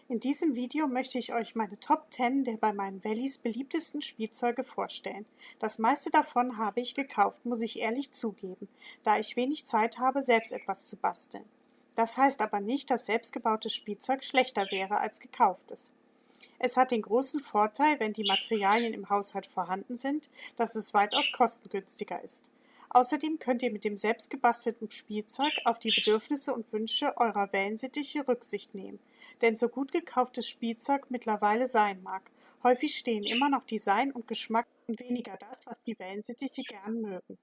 In diesem Video möchte ich euch meine Top 10 der bei meinen Wellies beliebtesten Spielzeuge vorstellen. Das meiste davon habe ich gekauft, muss ich ehrlich zugeben, da ich wenig Zeit habe, selbst etwas zu basteln. Das heißt aber nicht, dass selbstgebautes Spielzeug schlechter wäre als gekauftes. Es hat den großen Vorteil, wenn die Materialien im Haushalt vorhanden sind, dass es weitaus kostengünstiger ist. Außerdem könnt ihr mit dem selbstgebastelten Spielzeug auf die Bedürfnisse und Wünsche eurer Wellensittiche Rücksicht nehmen. Denn so gut gekauftes Spielzeug mittlerweile sein mag, häufig stehen immer noch Design und Geschmack und weniger das, was die Wellensittiche gern mögen.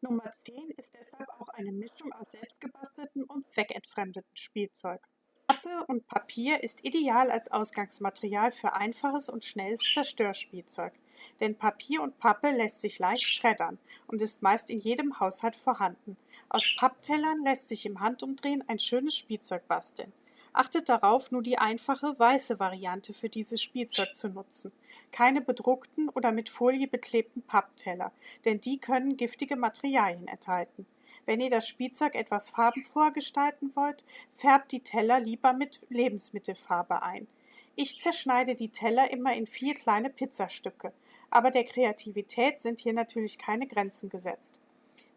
Nummer 10 ist deshalb auch eine Mischung aus selbstgebasteltem und zweckentfremdetem Spielzeug. Pappe und Papier ist ideal als Ausgangsmaterial für einfaches und schnelles Zerstörspielzeug, denn Papier und Pappe lässt sich leicht schreddern und ist meist in jedem Haushalt vorhanden. Aus Papptellern lässt sich im Handumdrehen ein schönes Spielzeug basteln. Achtet darauf, nur die einfache weiße Variante für dieses Spielzeug zu nutzen. Keine bedruckten oder mit Folie beklebten Pappteller, denn die können giftige Materialien enthalten. Wenn ihr das Spielzeug etwas farbenfroher gestalten wollt, färbt die Teller lieber mit Lebensmittelfarbe ein. Ich zerschneide die Teller immer in 4 kleine Pizzastücke, aber der Kreativität sind hier natürlich keine Grenzen gesetzt.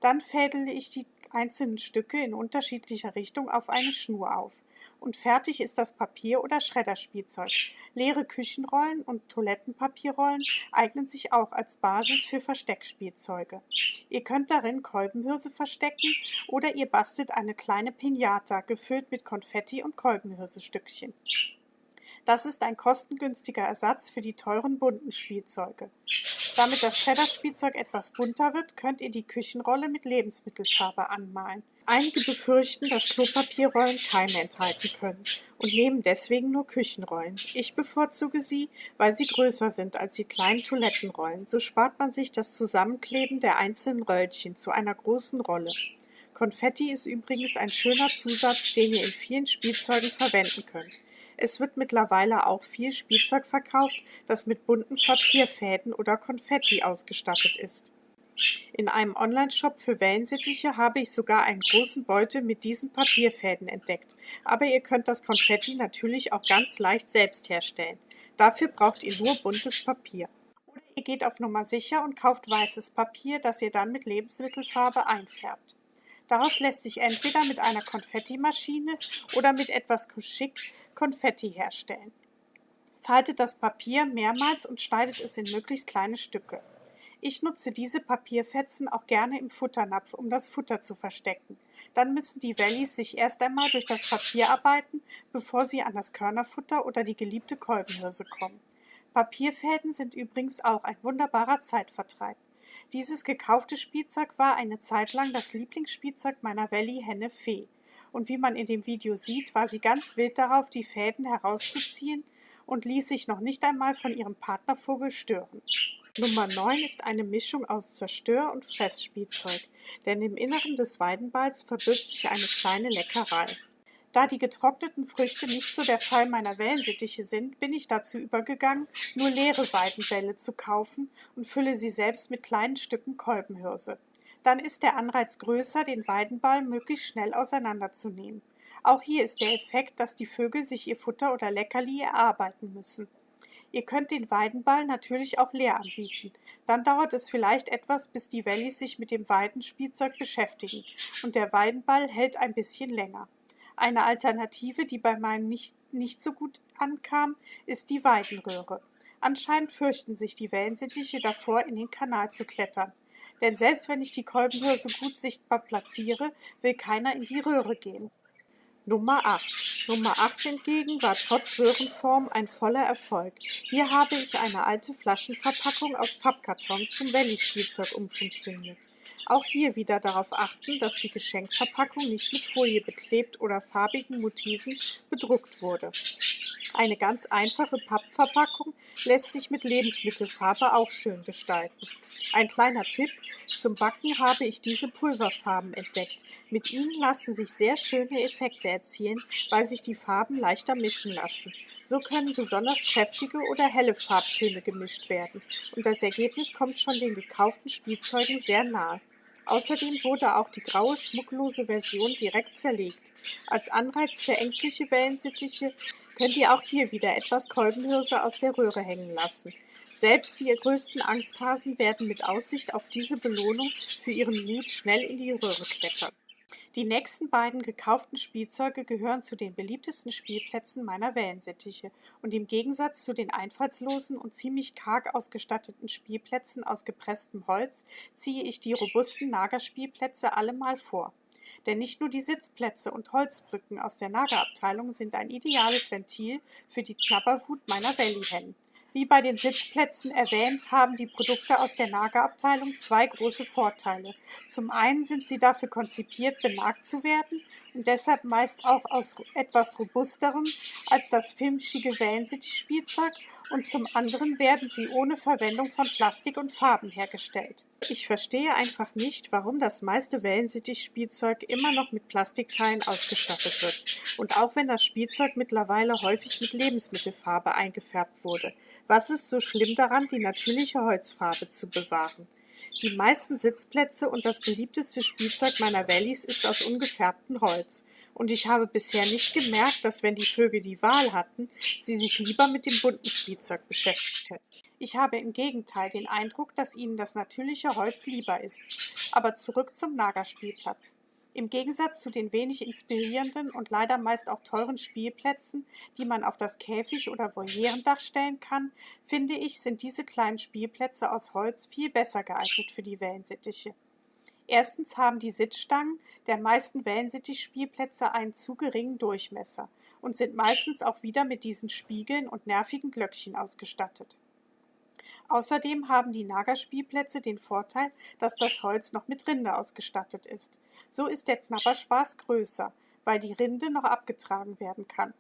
Dann fädele ich die einzelnen Stücke in unterschiedlicher Richtung auf eine Schnur auf. Und fertig ist das Papier- oder Schredderspielzeug. Leere Küchenrollen und Toilettenpapierrollen eignen sich auch als Basis für Versteckspielzeuge. Ihr könnt darin Kolbenhirse verstecken oder ihr bastelt eine kleine Piñata, gefüllt mit Konfetti und Kolbenhirsestückchen. Das ist ein kostengünstiger Ersatz für die teuren bunten Spielzeuge. Damit das Schredderspielzeug etwas bunter wird, könnt ihr die Küchenrolle mit Lebensmittelfarbe anmalen. Einige befürchten, dass Klopapierrollen Keime enthalten können und nehmen deswegen nur Küchenrollen. Ich bevorzuge sie, weil sie größer sind als die kleinen Toilettenrollen. So spart man sich das Zusammenkleben der einzelnen Röllchen zu einer großen Rolle. Konfetti ist übrigens ein schöner Zusatz, den ihr in vielen Spielzeugen verwenden könnt. Es wird mittlerweile auch viel Spielzeug verkauft, das mit bunten Papierfäden oder Konfetti ausgestattet ist. In einem Onlineshop für Wellensittiche habe ich sogar einen großen Beutel mit diesen Papierfäden entdeckt, aber ihr könnt das Konfetti natürlich auch ganz leicht selbst herstellen. Dafür braucht ihr nur buntes Papier. Oder ihr geht auf Nummer sicher und kauft weißes Papier, das ihr dann mit Lebensmittelfarbe einfärbt. Daraus lässt sich entweder mit einer Konfettimaschine oder mit etwas Geschick Konfetti herstellen. Faltet das Papier mehrmals und schneidet es in möglichst kleine Stücke. Ich nutze diese Papierfetzen auch gerne im Futternapf, um das Futter zu verstecken. Dann müssen die Wellies sich erst einmal durch das Papier arbeiten, bevor sie an das Körnerfutter oder die geliebte Kolbenhirse kommen. Papierfäden sind übrigens auch ein wunderbarer Zeitvertreib. Dieses gekaufte Spielzeug war eine Zeit lang das Lieblingsspielzeug meiner Welli-Henne Fee. Und wie man in dem Video sieht, war sie ganz wild darauf, die Fäden herauszuziehen und ließ sich noch nicht einmal von ihrem Partnervogel stören. Nummer 9 ist eine Mischung aus Zerstör- und Fressspielzeug, denn im Inneren des Weidenballs verbirgt sich eine kleine Leckerei. Da die getrockneten Früchte nicht so der Fall meiner Wellensittiche sind, bin ich dazu übergegangen, nur leere Weidenbälle zu kaufen und fülle sie selbst mit kleinen Stücken Kolbenhirse. Dann ist der Anreiz größer, den Weidenball möglichst schnell auseinanderzunehmen. Auch hier ist der Effekt, dass die Vögel sich ihr Futter oder Leckerli erarbeiten müssen. Ihr könnt den Weidenball natürlich auch leer anbieten. Dann dauert es vielleicht etwas, bis die Wellies sich mit dem Weidenspielzeug beschäftigen und der Weidenball hält ein bisschen länger. Eine Alternative, die bei meinen nicht so gut ankam, ist die Weidenröhre. Anscheinend fürchten sich die Wellensittiche davor, in den Kanal zu klettern. Denn selbst wenn ich die Kolbenhirse gut sichtbar platziere, will keiner in die Röhre gehen. Nummer 8. Nummer 8 hingegen war trotz Röhrenform ein voller Erfolg. Hier habe ich eine alte Flaschenverpackung aus Pappkarton zum Welli-Spielzeug umfunktioniert. Auch hier wieder darauf achten, dass die Geschenkverpackung nicht mit Folie beklebt oder farbigen Motiven bedruckt wurde. Eine ganz einfache Pappverpackung lässt sich mit Lebensmittelfarbe auch schön gestalten. Ein kleiner Tipp: Zum Backen habe ich diese Pulverfarben entdeckt. Mit ihnen lassen sich sehr schöne Effekte erzielen, weil sich die Farben leichter mischen lassen. So können besonders kräftige oder helle Farbtöne gemischt werden und das Ergebnis kommt schon den gekauften Spielzeugen sehr nahe. Außerdem wurde auch die graue, schmucklose Version direkt zerlegt. Als Anreiz für ängstliche Wellensittiche könnt ihr auch hier wieder etwas Kolbenhirse aus der Röhre hängen lassen. Selbst die größten Angsthasen werden mit Aussicht auf diese Belohnung für ihren Mut schnell in die Röhre klettern. Die nächsten beiden gekauften Spielzeuge gehören zu den beliebtesten Spielplätzen meiner Wellensittiche und im Gegensatz zu den einfallslosen und ziemlich karg ausgestatteten Spielplätzen aus gepresstem Holz ziehe ich die robusten Nagerspielplätze allemal vor. Denn nicht nur die Sitzplätze und Holzbrücken aus der Nagerabteilung sind ein ideales Ventil für die Knabberwut meiner Wellihennen. Wie bei den Sitzplätzen erwähnt, haben die Produkte aus der Nagerabteilung zwei große Vorteile. Zum einen sind sie dafür konzipiert, benagt zu werden und deshalb meist auch aus etwas robusterem als das filmschige Wellensittich-Spielzeug und zum anderen werden sie ohne Verwendung von Plastik und Farben hergestellt. Ich verstehe einfach nicht, warum das meiste Wellensittich-Spielzeug immer noch mit Plastikteilen ausgestattet wird und auch wenn das Spielzeug mittlerweile häufig mit Lebensmittelfarbe eingefärbt wurde. Was ist so schlimm daran, die natürliche Holzfarbe zu bewahren? Die meisten Sitzplätze und das beliebteste Spielzeug meiner Wellies ist aus ungefärbtem Holz. Und ich habe bisher nicht gemerkt, dass wenn die Vögel die Wahl hatten, sie sich lieber mit dem bunten Spielzeug beschäftigt hätten. Ich habe im Gegenteil den Eindruck, dass ihnen das natürliche Holz lieber ist. Aber zurück zum Nagerspielplatz. Im Gegensatz zu den wenig inspirierenden und leider meist auch teuren Spielplätzen, die man auf das Käfig- oder Volierendach stellen kann, finde ich, sind diese kleinen Spielplätze aus Holz viel besser geeignet für die Wellensittiche. Erstens haben die Sitzstangen der meisten Wellensittich-Spielplätze einen zu geringen Durchmesser und sind meistens auch wieder mit diesen Spiegeln und nervigen Glöckchen ausgestattet. Außerdem haben die Nagerspielplätze den Vorteil, dass das Holz noch mit Rinde ausgestattet ist. So ist der Knabberspaß größer, weil die Rinde noch abgetragen werden kann.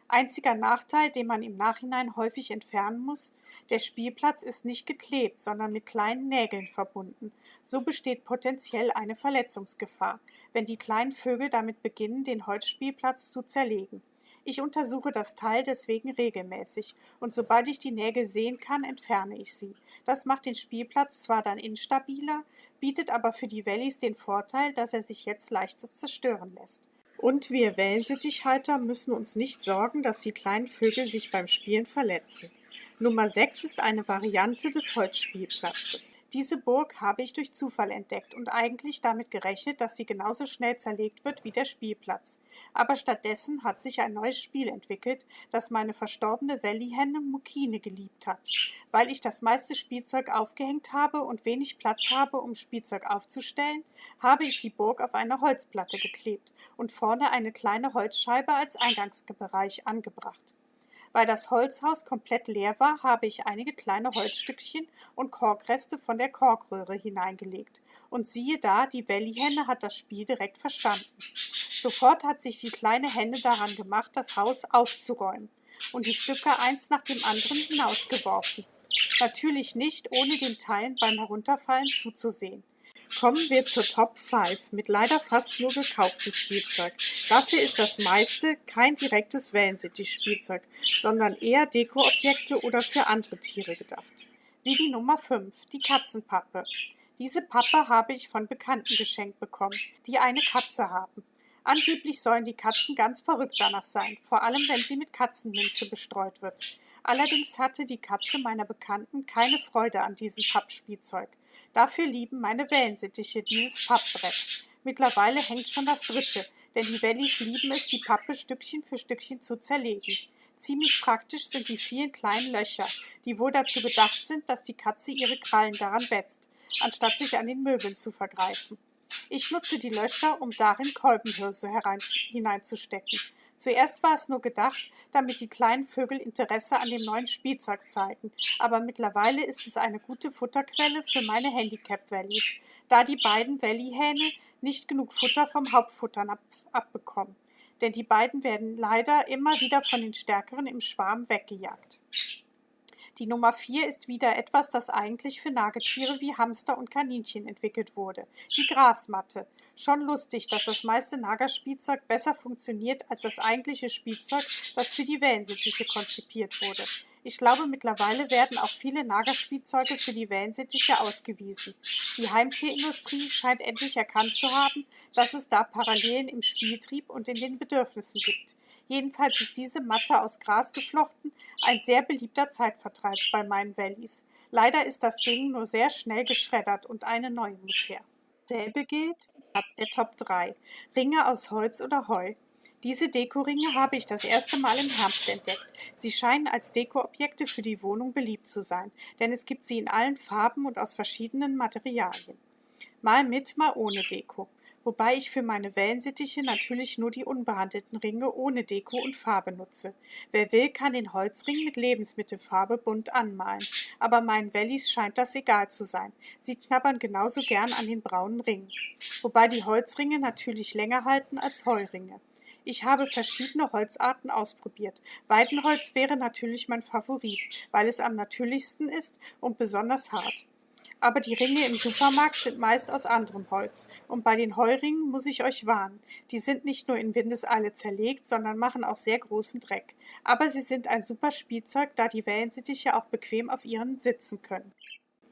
Einziger Nachteil, den man im Nachhinein häufig entfernen muss: der Spielplatz ist nicht geklebt, sondern mit kleinen Nägeln verbunden. So besteht potenziell eine Verletzungsgefahr, wenn die kleinen Vögel damit beginnen, den Holzspielplatz zu zerlegen. Ich untersuche das Teil deswegen regelmäßig und sobald ich die Nägel sehen kann, entferne ich sie. Das macht den Spielplatz zwar dann instabiler, bietet aber für die Wellies den Vorteil, dass er sich jetzt leichter zerstören lässt. Und wir Wellensittichhalter müssen uns nicht sorgen, dass die kleinen Vögel sich beim Spielen verletzen. Nummer 6 ist eine Variante des Holzspielplatzes. Diese Burg habe ich durch Zufall entdeckt und eigentlich damit gerechnet, dass sie genauso schnell zerlegt wird wie der Spielplatz. Aber stattdessen hat sich ein neues Spiel entwickelt, das meine verstorbene Wellihenne Mukine geliebt hat. Weil ich das meiste Spielzeug aufgehängt habe und wenig Platz habe, um Spielzeug aufzustellen, habe ich die Burg auf eine Holzplatte geklebt und vorne eine kleine Holzscheibe als Eingangsbereich angebracht. Weil das Holzhaus komplett leer war, habe ich einige kleine Holzstückchen und Korkreste von der Korkröhre hineingelegt. Und siehe da, die Wellihenne hat das Spiel direkt verstanden. Sofort hat sich die kleine Henne daran gemacht, das Haus aufzuräumen und die Stücke eins nach dem anderen hinausgeworfen. Natürlich nicht, ohne den Teilen beim Herunterfallen zuzusehen. Kommen wir zur Top 5 mit leider fast nur gekauftem Spielzeug. Dafür ist das meiste kein direktes Wellensittich-Spielzeug, sondern eher Dekoobjekte oder für andere Tiere gedacht. Wie die Nummer 5, die Katzenpappe. Diese Pappe habe ich von Bekannten geschenkt bekommen, die eine Katze haben. Angeblich sollen die Katzen ganz verrückt danach sein, vor allem wenn sie mit Katzenminze bestreut wird. Allerdings hatte die Katze meiner Bekannten keine Freude an diesem Pappspielzeug. Dafür lieben meine Wellensittiche dieses Pappbrett. Mittlerweile hängt schon das dritte, denn die Wellies lieben es, die Pappe Stückchen für Stückchen zu zerlegen. Ziemlich praktisch sind die vielen kleinen Löcher, die wohl dazu gedacht sind, dass die Katze ihre Krallen daran wetzt, anstatt sich an den Möbeln zu vergreifen. Ich nutze die Löcher, um darin Kolbenhirse hineinzustecken. Zuerst war es nur gedacht, damit die kleinen Vögel Interesse an dem neuen Spielzeug zeigen, aber mittlerweile ist es eine gute Futterquelle für meine Handicap-Wellies, da die beiden Wellihähne nicht genug Futter vom Hauptfutternapf abbekommen, denn die beiden werden leider immer wieder von den Stärkeren im Schwarm weggejagt. Die Nummer 4 ist wieder etwas, das eigentlich für Nagetiere wie Hamster und Kaninchen entwickelt wurde. Die Grasmatte. Schon lustig, dass das meiste Nagerspielzeug besser funktioniert als das eigentliche Spielzeug, das für die Wellensittiche konzipiert wurde. Ich glaube, mittlerweile werden auch viele Nagerspielzeuge für die Wellensittiche ausgewiesen. Die Heimtierindustrie scheint endlich erkannt zu haben, dass es da Parallelen im Spieltrieb und in den Bedürfnissen gibt. Jedenfalls ist diese Matte aus Gras geflochten ein sehr beliebter Zeitvertreib bei meinen Wellies. Leider ist das Ding nur sehr schnell geschreddert und eine neue muss her. Dasselbe gilt Platz der Top 3. Ringe aus Holz oder Heu. Diese Dekoringe habe ich das erste Mal im Herbst entdeckt. Sie scheinen als Dekoobjekte für die Wohnung beliebt zu sein, denn es gibt sie in allen Farben und aus verschiedenen Materialien. Mal mit, mal ohne Deko. Wobei ich für meine Wellensittiche natürlich nur die unbehandelten Ringe ohne Deko und Farbe nutze. Wer will, kann den Holzring mit Lebensmittelfarbe bunt anmalen. Aber meinen Wellies scheint das egal zu sein. Sie knabbern genauso gern an den braunen Ringen. Wobei die Holzringe natürlich länger halten als Heuringe. Ich habe verschiedene Holzarten ausprobiert. Weidenholz wäre natürlich mein Favorit, weil es am natürlichsten ist und besonders hart. Aber die Ringe im Supermarkt sind meist aus anderem Holz. Und bei den Heuringen muss ich euch warnen. Die sind nicht nur in Windeseile zerlegt, sondern machen auch sehr großen Dreck. Aber sie sind ein super Spielzeug, da die Wellensittiche auch bequem auf ihren sitzen können.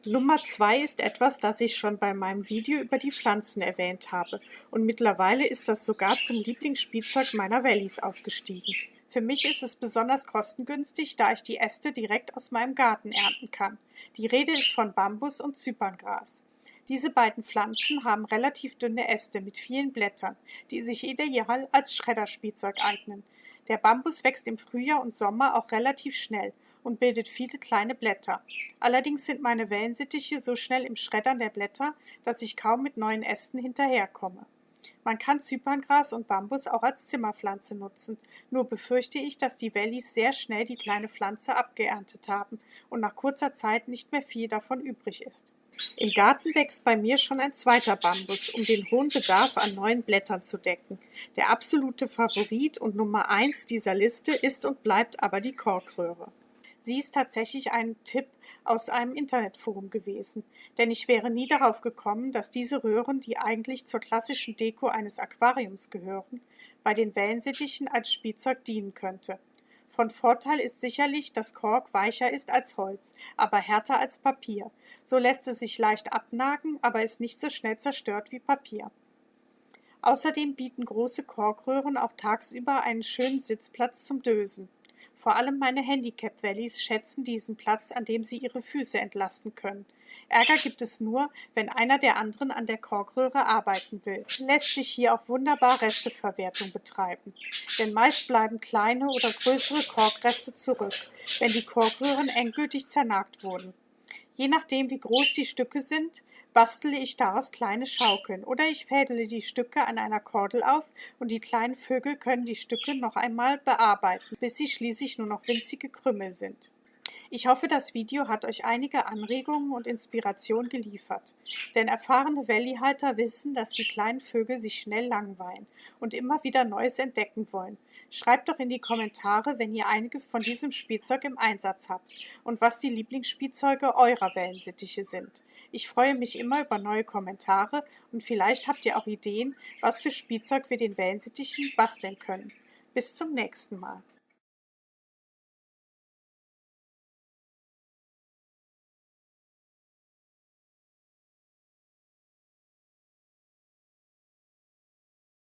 Nummer 2 ist etwas, das ich schon bei meinem Video über die Pflanzen erwähnt habe. Und mittlerweile ist das sogar zum Lieblingsspielzeug meiner Wellies aufgestiegen. Für mich ist es besonders kostengünstig, da ich die Äste direkt aus meinem Garten ernten kann. Die Rede ist von Bambus und Zyperngras. Diese beiden Pflanzen haben relativ dünne Äste mit vielen Blättern, die sich ideal als Schredderspielzeug eignen. Der Bambus wächst im Frühjahr und Sommer auch relativ schnell und bildet viele kleine Blätter. Allerdings sind meine Wellensittiche so schnell im Schreddern der Blätter, dass ich kaum mit neuen Ästen hinterherkomme. Man kann Zyperngras und Bambus auch als Zimmerpflanze nutzen, nur befürchte ich, dass die Wellies sehr schnell die kleine Pflanze abgeerntet haben und nach kurzer Zeit nicht mehr viel davon übrig ist. Im Garten wächst bei mir schon ein zweiter Bambus, um den hohen Bedarf an neuen Blättern zu decken. Der absolute Favorit und Nummer 1 dieser Liste ist und bleibt aber die Korkröhre. Sie ist tatsächlich ein Tipp aus einem Internetforum gewesen, denn ich wäre nie darauf gekommen, dass diese Röhren, die eigentlich zur klassischen Deko eines Aquariums gehören, bei den Wellensittichen als Spielzeug dienen könnte. Von Vorteil ist sicherlich, dass Kork weicher ist als Holz, aber härter als Papier. So lässt es sich leicht abnagen, aber ist nicht so schnell zerstört wie Papier. Außerdem bieten große Korkröhren auch tagsüber einen schönen Sitzplatz zum Dösen. Vor allem meine Handicap-Wellies schätzen diesen Platz, an dem sie ihre Füße entlasten können. Ärger gibt es nur, wenn einer der anderen an der Korkröhre arbeiten will. Lässt sich hier auch wunderbar Resteverwertung betreiben. Denn meist bleiben kleine oder größere Korkreste zurück, wenn die Korkröhren endgültig zernagt wurden. Je nachdem, wie groß die Stücke sind, bastele ich daraus kleine Schaukeln oder ich fädele die Stücke an einer Kordel auf und die kleinen Vögel können die Stücke noch einmal bearbeiten, bis sie schließlich nur noch winzige Krümel sind. Ich hoffe, das Video hat euch einige Anregungen und Inspiration geliefert, denn erfahrene Wellihalter wissen, dass die kleinen Vögel sich schnell langweilen und immer wieder Neues entdecken wollen. Schreibt doch in die Kommentare, wenn ihr einiges von diesem Spielzeug im Einsatz habt und was die Lieblingsspielzeuge eurer Wellensittiche sind. Ich freue mich immer über neue Kommentare und vielleicht habt ihr auch Ideen, was für Spielzeug wir den Wellensittichen basteln können. Bis zum nächsten Mal.